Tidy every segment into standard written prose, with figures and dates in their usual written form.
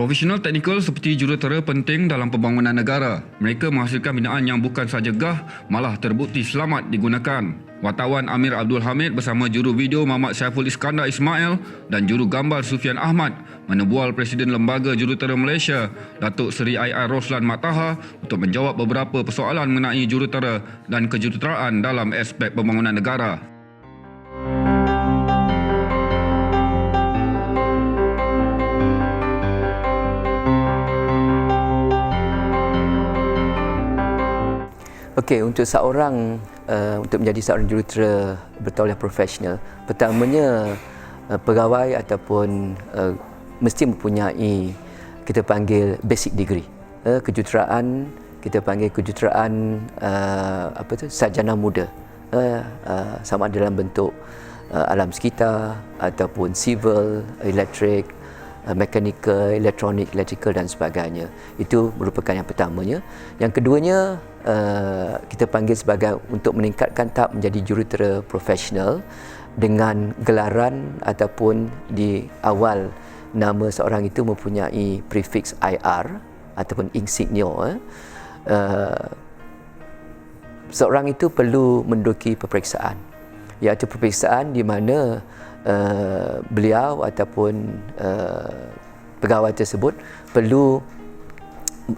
Profesional teknikal seperti jurutera penting dalam pembangunan negara. Mereka menghasilkan binaan yang bukan sahaja gah, malah terbukti selamat digunakan. Wartawan Amir Abdul Hamid bersama juru video Muhammad Saiful Iskandar Ismail dan juru gambar Sufian Ahmad menebual Presiden Lembaga Jurutera Malaysia, Datuk Seri IR Roslan Mat Taha untuk menjawab beberapa persoalan mengenai jurutera dan kejuruteraan dalam aspek pembangunan negara. Okey, untuk seorang untuk menjadi seorang jurutera bertauliah profesional, pertamanya pegawai ataupun mesti mempunyai, kita panggil basic degree. Kejuruteraan kita panggil kejuruteraan sarjana muda, sama ada dalam bentuk alam sekitar ataupun civil, elektrik, mekanikal, elektronik, electrical dan sebagainya. Itu merupakan yang pertamanya. Yang keduanya, kita panggil sebagai untuk meningkatkan tahap menjadi jurutera profesional dengan gelaran ataupun di awal nama seorang itu mempunyai prefix IR ataupun insignia. Seorang itu perlu menduduki peperiksaan, iaitu peperiksaan di mana beliau ataupun pegawai tersebut perlu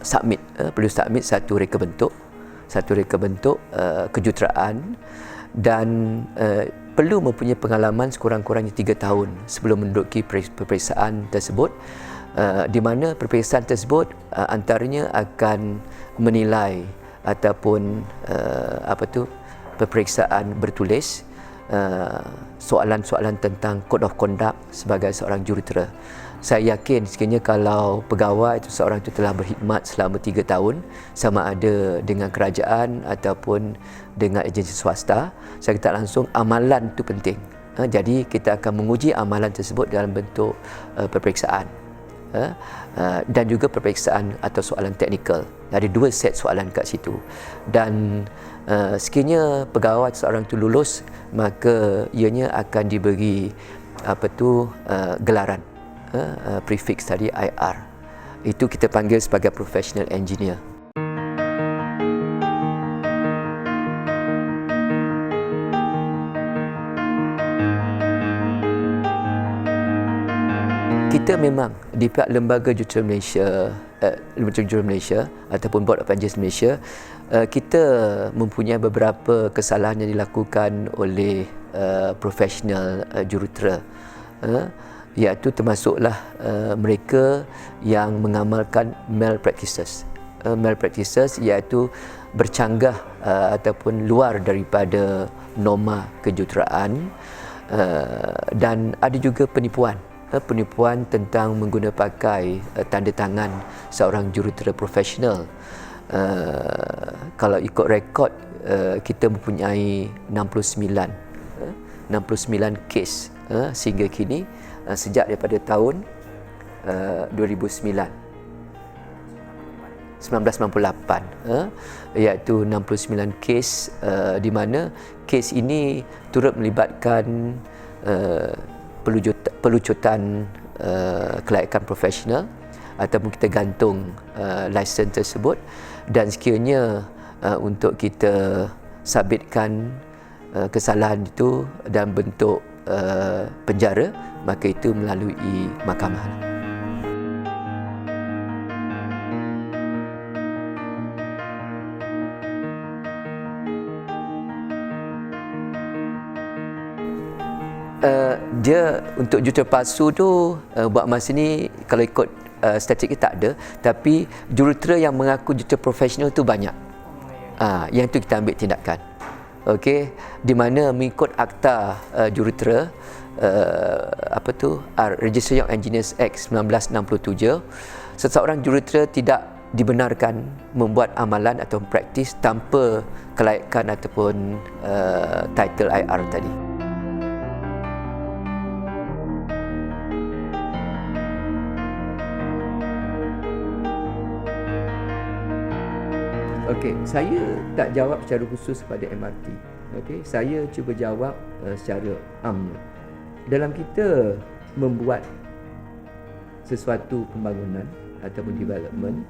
submit satu reka bentuk kejuruteraan dan perlu mempunyai pengalaman sekurang-kurangnya 3 tahun sebelum menduduki peperiksaan tersebut, di mana peperiksaan tersebut antaranya akan menilai ataupun peperiksaan bertulis, soalan-soalan tentang code of conduct sebagai seorang jurutera. Saya yakin sekiranya kalau pegawai itu seorang itu telah berkhidmat selama 3 tahun, sama ada dengan kerajaan ataupun dengan agensi swasta, saya kata langsung amalan itu penting. Jadi kita akan menguji amalan tersebut dalam bentuk peperiksaan dan juga peperiksaan atau soalan teknikal. Ada 2 set soalan kat situ. Dan sekiranya pegawai seorang itu lulus, maka ianya akan diberi gelaran prefix tadi IR. Itu kita panggil sebagai professional engineer. Kita memang di pihak Lembaga Jurutera Malaysia ataupun Board of Engineers Malaysia, kita mempunyai beberapa kesalahan yang dilakukan oleh profesional jurutera, iaitu termasuklah mereka yang mengamalkan malpractices. Malpractices iaitu bercanggah ataupun luar daripada norma kejuruteraan, dan ada juga penipuan tentang menggunakan pakai tanda tangan seorang jurutera profesional. Kalau ikut rekod, kita mempunyai 69 kes sehingga kini, sejak daripada tahun 1998, iaitu 69 kes, di mana kes ini turut melibatkan pelucutan kelayakan profesional ataupun kita gantung lesen tersebut, dan sekiranya untuk kita sabitkan kesalahan itu dalam bentuk penjara, maka itu melalui mahkamah. Dia untuk jurutera palsu tu buat masa ni kalau ikut statistik tak ada, tapi jurutera yang mengaku jurutera profesional tu banyak. Yang tu kita ambil tindakan. Okey, di mana mengikut akta jurutera Registration of Engineers Act 1967, seseorang jurutera tidak dibenarkan membuat amalan atau praktis tanpa kelayakan ataupun title IR tadi. Okey, saya tak jawab secara khusus pada MRT. Okey, saya cuba jawab secara am. Dalam kita membuat sesuatu pembangunan ataupun development,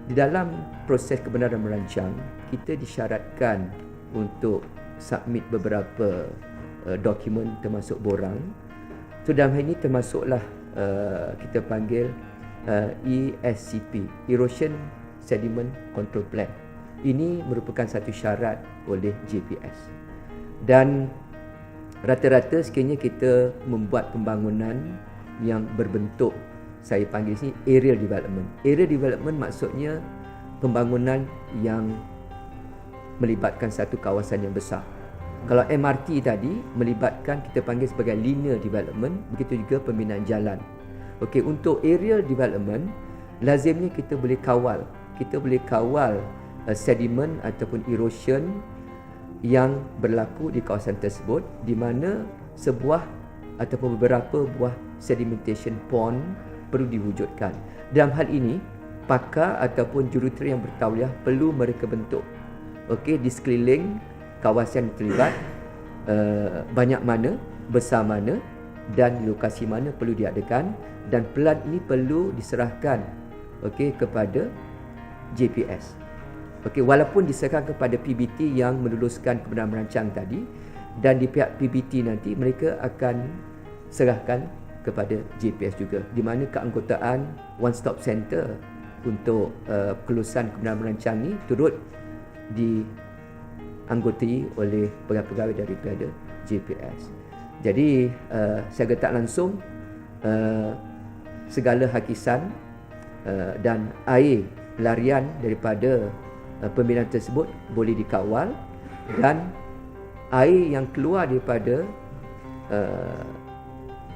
di dalam proses kebenaran merancang, kita disyaratkan untuk submit beberapa dokumen termasuk borang. So dalam hal ini termasuklah kita panggil ESCP, Erosion Sediment Control Plan. Ini merupakan satu syarat oleh JPS. Dan rata-rata sekiranya kita membuat pembangunan yang berbentuk, saya panggil sini area development. Area development maksudnya pembangunan yang melibatkan satu kawasan yang besar. Kalau MRT tadi melibatkan kita panggil sebagai linear development, begitu juga pembinaan jalan. Okey, untuk area development lazimnya kita boleh kawal. Kita boleh kawal sedimen ataupun erosion yang berlaku di kawasan tersebut, di mana sebuah ataupun beberapa buah sedimentation pond perlu diwujudkan. Dalam hal ini, pakar ataupun jurutera yang bertauliah perlu mereka bentuk. Okey, di sekeliling kawasan terlibat banyak mana, besar mana dan lokasi mana perlu diadakan, dan pelan ini perlu diserahkan kepada JPS. Walaupun diserahkan kepada PBT yang meluluskan kebenaran merancang tadi, dan di pihak PBT nanti mereka akan serahkan kepada JPS juga, di mana keanggotaan One Stop Center untuk kelulusan kebenaran merancang ini turut dianggotai oleh pegawai-pegawai daripada JPS. Jadi secara tak langsung segala hakisan dan air larian daripada pembinaan tersebut boleh dikawal, dan air yang keluar daripada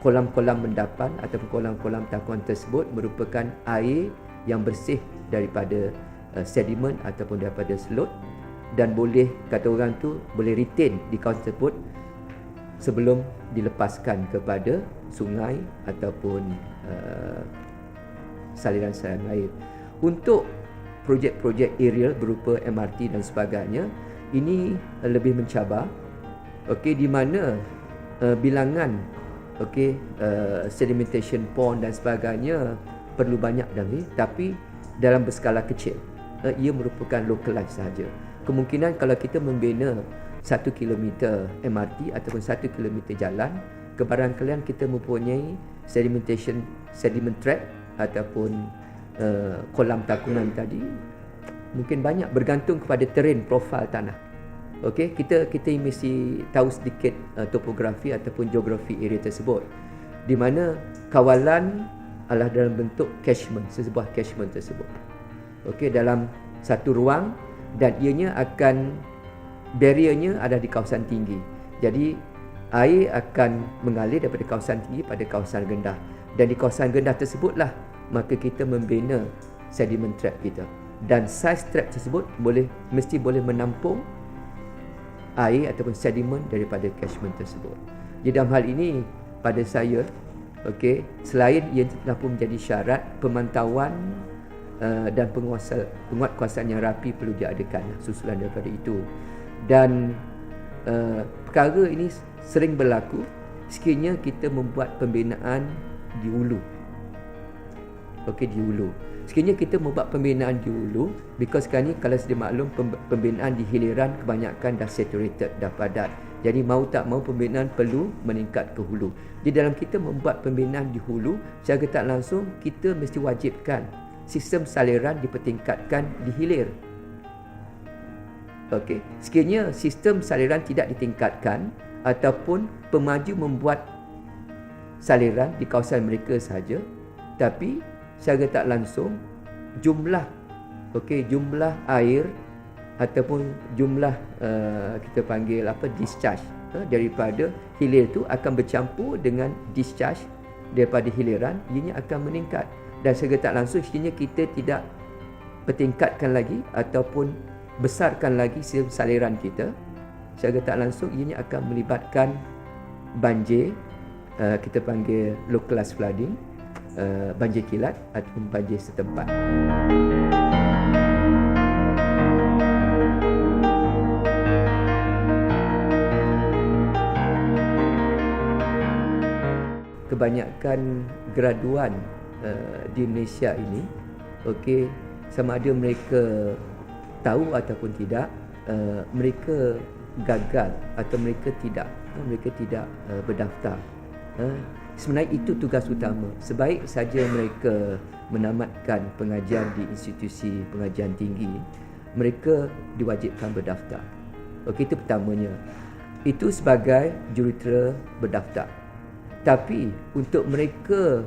kolam-kolam endapan ataupun kolam-kolam takuan tersebut merupakan air yang bersih daripada sedimen ataupun daripada selut, dan boleh, kata orang tu, boleh retain di kawasan tersebut sebelum dilepaskan kepada sungai ataupun saliran-saliran air. Untuk projek-projek aerial berupa MRT dan sebagainya, ini lebih mencabar, di mana bilangan sedimentation pond dan sebagainya perlu banyak tapi dalam berskala kecil. Ia merupakan localized sahaja. Kemungkinan kalau kita membina 1 km MRT ataupun 1 km jalan, kebarangkalian kita mempunyai sediment trap ataupun kolam takungan tadi mungkin banyak, bergantung kepada terrain, profil tanah. Kita mesti tahu sedikit topografi ataupun geografi area tersebut, di mana kawalan adalah dalam bentuk catchment, sebuah catchment tersebut. Dalam satu ruang, dan ianya akan, barriernya ada di kawasan tinggi. Jadi air akan mengalir daripada kawasan tinggi pada kawasan rendah, dan di kawasan rendah tersebutlah maka kita membina sediment trap kita, dan size trap tersebut mesti boleh menampung air ataupun sedimen daripada catchment tersebut. Jadi dalam hal ini pada saya, selain ia telah pun menjadi syarat, pemantauan dan penguatkuasaan yang rapi perlu diadakan susulan daripada itu. Dan perkara ini sering berlaku sekiranya kita membuat pembinaan di hulu. Di hulu. Sekiranya kita membuat pembinaan di hulu, because sekarang ni kalau sedia maklum, pembinaan di hiliran kebanyakan dah saturated, dah padat. Jadi mau tak mau pembinaan perlu meningkat ke hulu. Di dalam kita membuat pembinaan di hulu, secara tak langsung kita mesti wajibkan sistem saliran dipertingkatkan di hilir. Sekiranya sistem saliran tidak ditingkatkan ataupun pemaju membuat saliran di kawasan mereka sahaja, tapi secara tak langsung jumlah air ataupun jumlah kita panggil discharge daripada hilir itu akan bercampur dengan discharge daripada hiliran, ianya akan meningkat. Dan secara tak langsung sekiranya kita tidak pertingkatkan lagi ataupun besarkan lagi sistem saliran kita, secara tak langsung ianya akan melibatkan banjir, kita panggil localized flooding, banjir kilat ataupun banjir setempat. Kebanyakan graduan di Malaysia ini, okey, sama ada mereka tahu ataupun tidak, mereka gagal atau mereka tidak berdaftar. Sebenarnya itu tugas utama. Sebaik saja mereka menamatkan pengajian di institusi pengajian tinggi, mereka diwajibkan berdaftar. Okey, itu pertamanya. Itu sebagai jurutera berdaftar. Tapi untuk mereka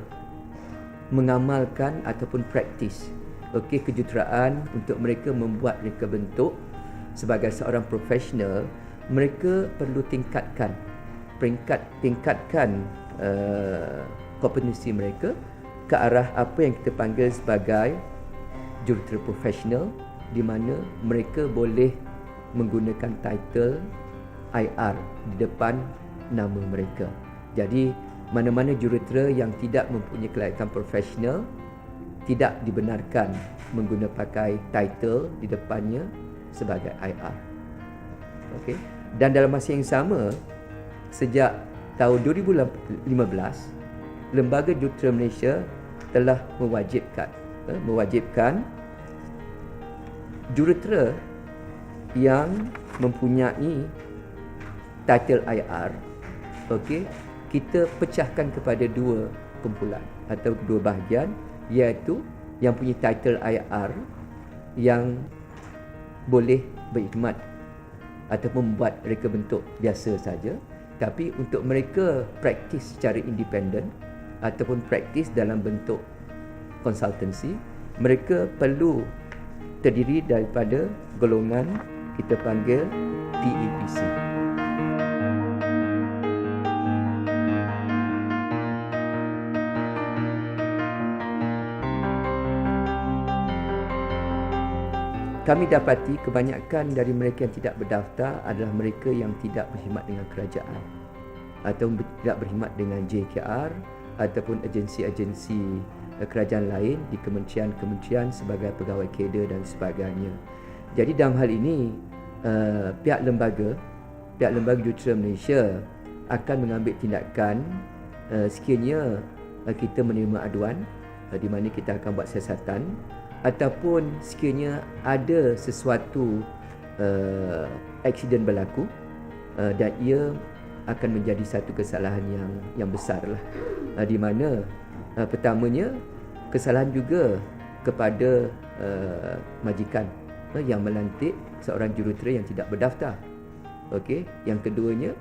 mengamalkan ataupun praktis, okey, kejuruteraan, untuk mereka membuat mereka bentuk sebagai seorang profesional, mereka perlu tingkatkan kompetensi mereka ke arah apa yang kita panggil sebagai jurutera profesional, di mana mereka boleh menggunakan title IR di depan nama mereka. Jadi mana-mana jurutera yang tidak mempunyai kelayakan profesional tidak dibenarkan menggunakan pakai title di depannya sebagai IR. Okey. Dan dalam masa yang sama, sejak tahun 2015, Lembaga Jurutera Malaysia telah mewajibkan jurutera yang mempunyai title IR, okey, kita pecahkan kepada dua kumpulan atau dua bahagian, iaitu yang punya title IR yang boleh berkhidmat ataupun membuat reka bentuk biasa saja, tapi untuk mereka praktis secara independen ataupun praktis dalam bentuk konsultansi, mereka perlu terdiri daripada golongan kita panggil PEPC. Kami dapati kebanyakan dari mereka yang tidak berdaftar adalah mereka yang tidak berkhidmat dengan kerajaan atau tidak berkhidmat dengan JKR ataupun agensi-agensi kerajaan lain di kementerian-kementerian sebagai pegawai kader dan sebagainya. Jadi dalam hal ini pihak lembaga Jurutera Malaysia akan mengambil tindakan sekiranya kita menerima aduan di mana kita akan buat siasatan, ataupun sekiranya ada sesuatu aksiden berlaku dan ia akan menjadi satu kesalahan yang besarlah, di mana pertamanya kesalahan juga kepada majikan yang melantik seorang jurutera yang tidak berdaftar. Okey, yang keduanya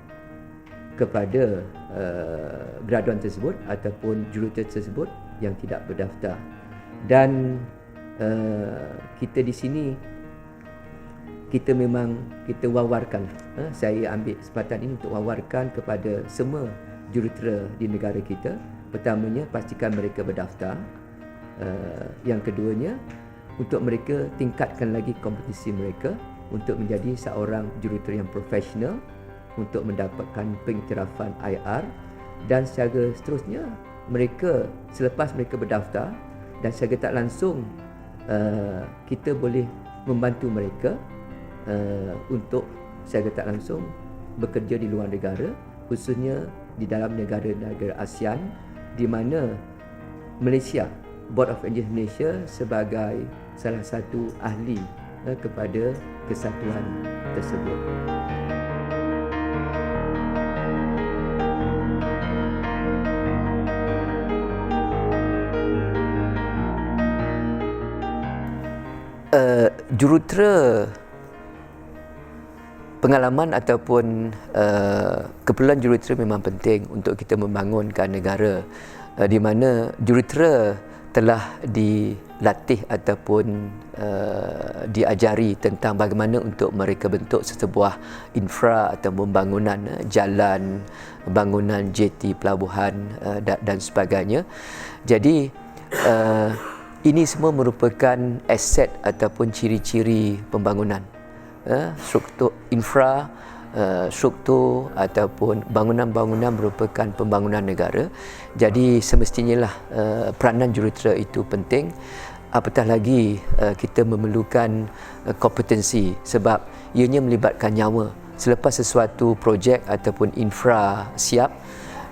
kepada graduan tersebut ataupun jurutera tersebut yang tidak berdaftar. Dan kita di sini kita memang kita wawarkan, saya ambil kesempatan ini untuk wawarkan kepada semua jurutera di negara kita. Pertamanya, pastikan mereka berdaftar. Yang keduanya, untuk mereka tingkatkan lagi kompetensi mereka untuk menjadi seorang jurutera yang profesional untuk mendapatkan pengiktirafan IR. Dan secara seterusnya, mereka selepas mereka berdaftar dan secara tak langsung kita boleh membantu mereka untuk secara tak langsung bekerja di luar negara, khususnya di dalam negara-negara ASEAN, di mana Malaysia, Board of Engineers Malaysia sebagai salah satu ahli kepada kesatuan tersebut. Jurutera, pengalaman ataupun keperluan jurutera memang penting untuk kita membangunkan negara, di mana jurutera telah dilatih ataupun diajari tentang bagaimana untuk mereka bentuk sesebuah infra atau pembangunan jalan, bangunan jeti, pelabuhan dan sebagainya. Jadi ini semua merupakan aset ataupun ciri-ciri pembangunan, struktur infra, struktur ataupun bangunan-bangunan merupakan pembangunan negara. Jadi semestinya lah peranan jurutera itu penting. Apatah lagi kita memerlukan kompetensi, sebab ianya melibatkan nyawa. Selepas sesuatu projek ataupun infra siap,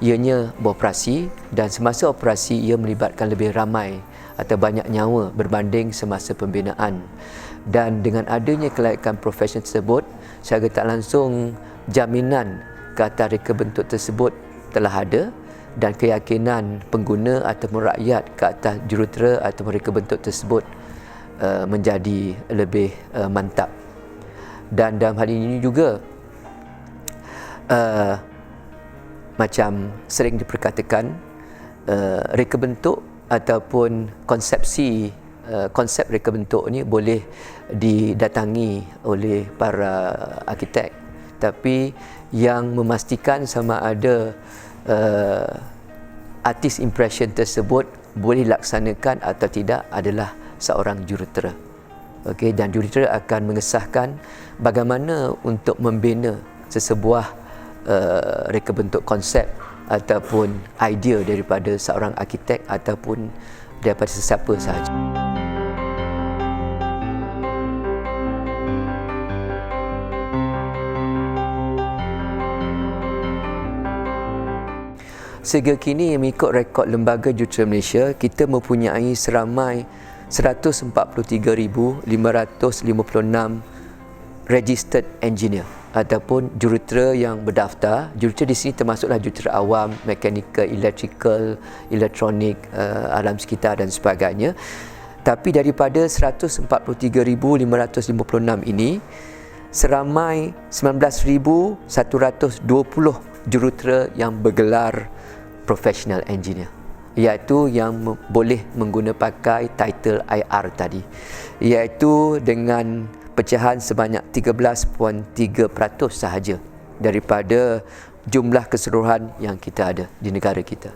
ianya beroperasi, dan semasa operasi ia melibatkan lebih ramai atau banyak nyawa berbanding semasa pembinaan. Dan dengan adanya kelayakan profesional tersebut, secara tak langsung jaminan ke atas reka bentuk tersebut telah ada, dan keyakinan pengguna ataupun rakyat ke atas jurutera atau reka bentuk tersebut menjadi lebih mantap. Dan dalam hal ini juga macam sering diperkatakan, reka bentuk ataupun konsep reka bentuk ni boleh didatangi oleh para arkitek, tapi yang memastikan sama ada artist impression tersebut boleh dilaksanakan atau tidak adalah seorang jurutera. Okey, dan jurutera akan mengesahkan bagaimana untuk membina sesebuah reka bentuk konsep ataupun idea daripada seorang arkitek ataupun daripada sesiapa sahaja. Sehingga kini, mengikut rekod Lembaga Jurutera Malaysia, kita mempunyai seramai 143,556 registered engineer ataupun jurutera yang berdaftar. Jurutera di sini termasuklah jurutera awam, mechanical, electrical, elektronik, alam sekitar dan sebagainya. Tapi daripada 143,556 ini, seramai 19,120 jurutera yang bergelar professional engineer, iaitu yang boleh mengguna pakai title IR tadi, iaitu dengan pecahan sebanyak 13.3% sahaja daripada jumlah keseluruhan yang kita ada di negara kita.